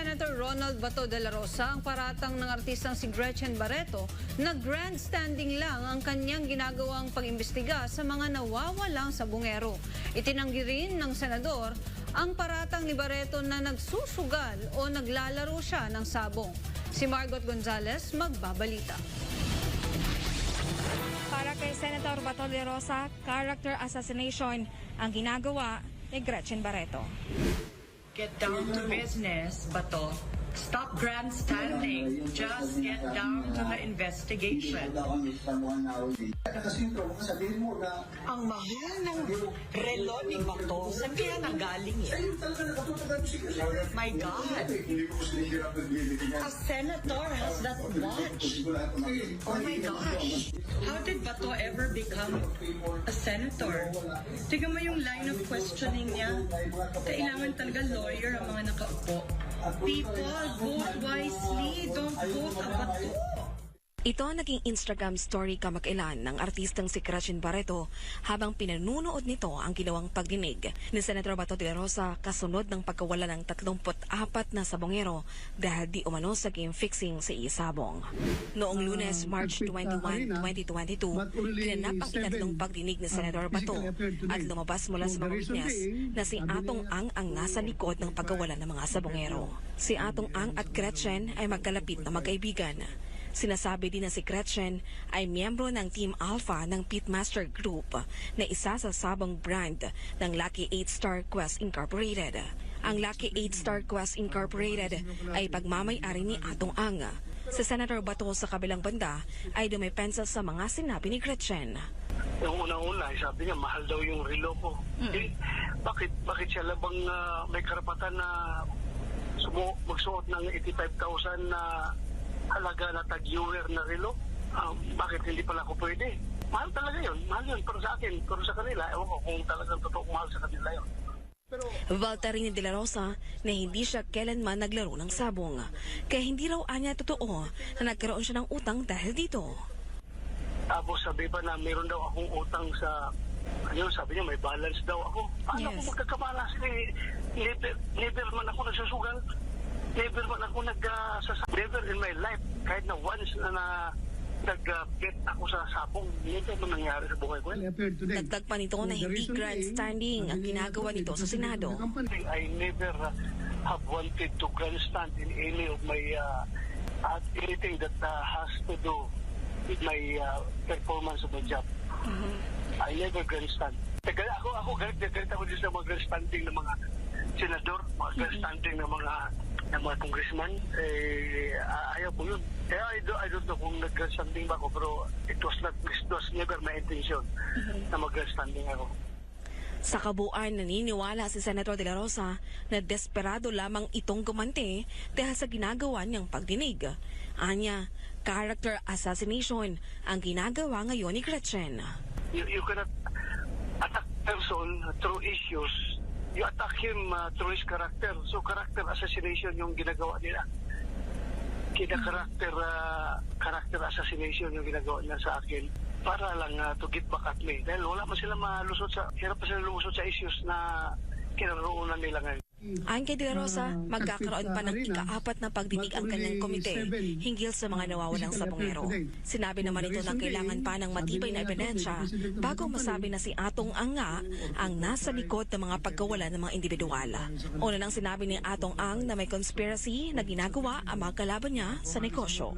Senator Ronald Bato de la Rosa ang paratang ng artistang si Gretchen Barreto na grandstanding lang ang kanyang ginagawang pag-imbestiga sa mga nawawalang sabongero. Itinanggi rin ng senador ang paratang ni Barreto na nagsusugal o naglalaro siya ng sabong. Si Margot Gonzalez magbabalita. Para kay Senator Bato de la Rosa, character assassination ang ginagawa ni Gretchen Barreto. Get down to business, Bato. Stop grandstanding. Just get down to the investigation. Ang mahal ng relo ni Bato, saan kaya nanggaling yan? My God. A senator has that watch. Oh my gosh. How did Bato ever become a senator? Tingnan mo yung line of questioning niya. Kailangan talaga lawyer ang mga nakaupo. People, vote wisely. Don't vote a Bato. Ito ang naging Instagram story kamakailan ng artistang si Gretchen Barreto habang pinanunood nito ang ginawang pagdinig ni Senator Bato de la Rosa kasunod ng pagkawala ng 34 na sabongero dahil di umano sa game fixing sa isabong. Noong Lunes, March 21, 2022, ginanap ang ikatlong pagdinig ni Senator Bato at lumabas mula sa mga witness na si Atong Ang ang nasa likod ng pagkawala ng mga sabongero. Si Atong Ang at Gretchen ay magkalapit na magkaibigan. Sinasabi din na si Gretchen ay miyembro ng Team Alpha ng Pitmaster Group na isa sa sabong brand ng Lucky 8 Star Quest Incorporated. Ang Lucky 8 Star Quest Incorporated ay pagmamay-ari ni Atong Ang. Si Senator Bato sa kabilang banda ay dumepensa sa mga sinabi ni Gretchen. Yung unang-una, sabi niya, mahal daw yung relo ko. Eh, bakit siya labang may karapatan na magsuot ng 85,000 na halaga na tag-viewer na relo? Bakit hindi pala ako pwede? Mahal talaga yun. Mahal yun. Pero sa akin, pero sa kanila, ewan ko kung talagang totoo mahal sa kanila yun. Valterin de la Rosa na hindi siya kailanman naglaro ng sabong. Kaya hindi raw anya totoo na nagkaroon siya ng utang dahil dito. Tapos sabi pa na mayroon daw akong utang sa... Ano, sabi niya may balance daw ako. Paano ako magkakamalas? Never man ako nagsusugal. Never man ako never in my life, kahit na once na nag-bet ako sa sabong, hindi man nangyari sa buhay ko. Dagdag pa nito na hindi grandstanding ang ginagawa nito sa Senado. I never have wanted to grandstand in any of my anything that has to do with my performance of the job. I never grandstand. Ako galit ako din sa mga grandstanding ng mga senador, mga grandstanding ng mga congressman. Ayaw po yun. Kaya I don't know kung nag-grandstanding ba ako, pero it was never my intention na mag-grandstanding ako. Sa kabuuan, naniniwala si Senator de la Rosa na desperado lamang itong gumante dahil sa ginagawa niyang pagdinig. Anya, character assassination ang ginagawa ngayon ni Gretchen. You cannot attack person through issues. You attack him through his character. So character assassination yung ginagawa nila. Character assassination yung ginagawa nila sa akin para lang to get back at me. Dahil wala pa sila hirap pa sila lumusot sa issues na kinaroonan nila ngayon. Ayon kay De La Rosa, magkakaroon pa ng ika-4 na pagdinig ang kanyang komite hinggil sa mga nawawalang sabongero. Sinabi naman ito na kailangan pa ng matibay na ebidensya bago masabi na si Atong Ang nga ang nasa likod ng mga pagkawala ng mga individual. Una nang sinabi ni Atong Ang na may conspiracy na ginagawa ang mga kalaban niya sa negosyo.